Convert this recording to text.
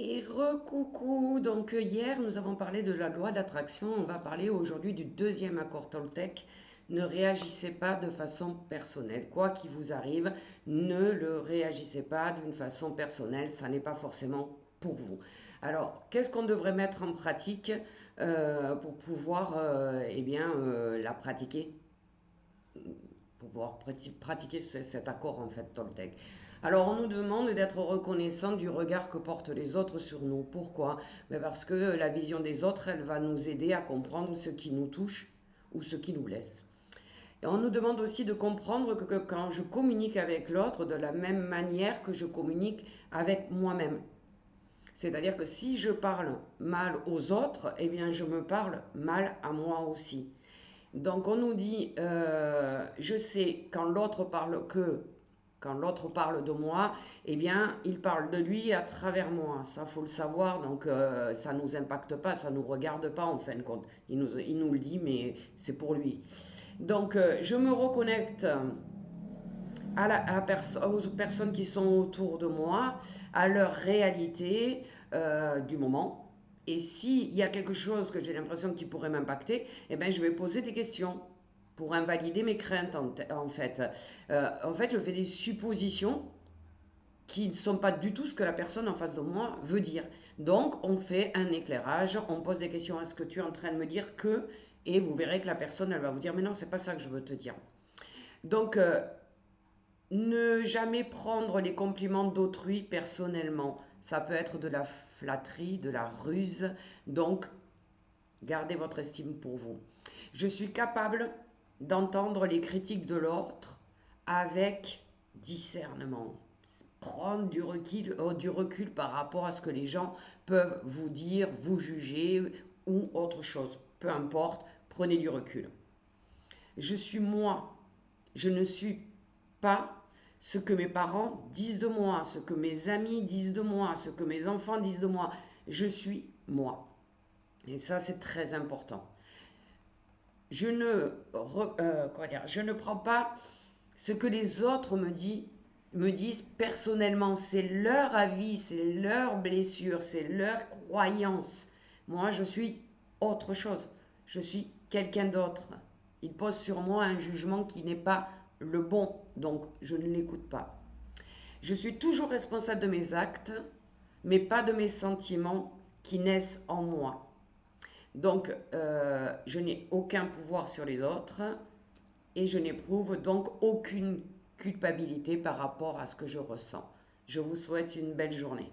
Et recoucou, donc hier nous avons parlé de la loi d'attraction, on va parler aujourd'hui du deuxième accord Toltec. Ne réagissez pas de façon personnelle, quoi qu'il vous arrive, ne le réagissez pas d'une façon personnelle, ça n'est pas forcément pour vous. Alors, qu'est-ce qu'on devrait mettre en pratique pour pouvoir la pratiquer, pour pouvoir pratiquer cet accord en fait Toltec. Alors on nous demande d'être reconnaissant du regard que portent les autres sur nous. Pourquoi? Ben parce que la vision des autres, elle va nous aider à comprendre ce qui nous touche ou ce qui nous blesse. Et on nous demande aussi de comprendre que quand je communique avec l'autre, de la même manière que je communique avec moi-même. C'est-à-dire que si je parle mal aux autres, eh bien je me parle mal à moi aussi. Donc on nous dit, je sais quand l'autre parle de moi, eh bien il parle de lui à travers moi. Ça faut le savoir, donc ça nous impacte pas, ça nous regarde pas en fin de compte. Il nous le dit, mais c'est pour lui. Donc je me reconnecte aux personnes qui sont autour de moi, à leur réalité du moment. Et s'il y a quelque chose que j'ai l'impression qui pourrait m'impacter, eh ben, je vais poser des questions pour invalider mes craintes en fait. En fait, je fais des suppositions qui ne sont pas du tout ce que la personne en face de moi veut dire. Donc, on fait un éclairage, on pose des questions. Est-ce que tu es en train de me dire que? Et vous verrez que la personne, elle va vous dire, mais non, c'est pas ça que je veux te dire. Donc, ne jamais prendre les compliments d'autrui personnellement. Ça peut être de la flatterie, de la ruse. Donc, gardez votre estime pour vous. Je suis capable d'entendre les critiques de l'autre avec discernement. Prendre du recul par rapport à ce que les gens peuvent vous dire, vous juger ou autre chose. Peu importe, prenez du recul. Je suis moi. Je ne suis pas ce que mes parents disent de moi, ce que mes amis disent de moi, ce que mes enfants disent de moi. Je suis moi. Et ça, c'est très important. Je ne prends pas ce que les autres me disent personnellement. C'est leur avis, c'est leur blessure, c'est leur croyance. Moi, je suis autre chose. Je suis quelqu'un d'autre. Ils posent sur moi un jugement qui n'est pas le bon, donc je ne l'écoute pas. Je suis toujours responsable de mes actes, mais pas de mes sentiments qui naissent en moi. Donc, je n'ai aucun pouvoir sur les autres et je n'éprouve donc aucune culpabilité par rapport à ce que je ressens. Je vous souhaite une belle journée.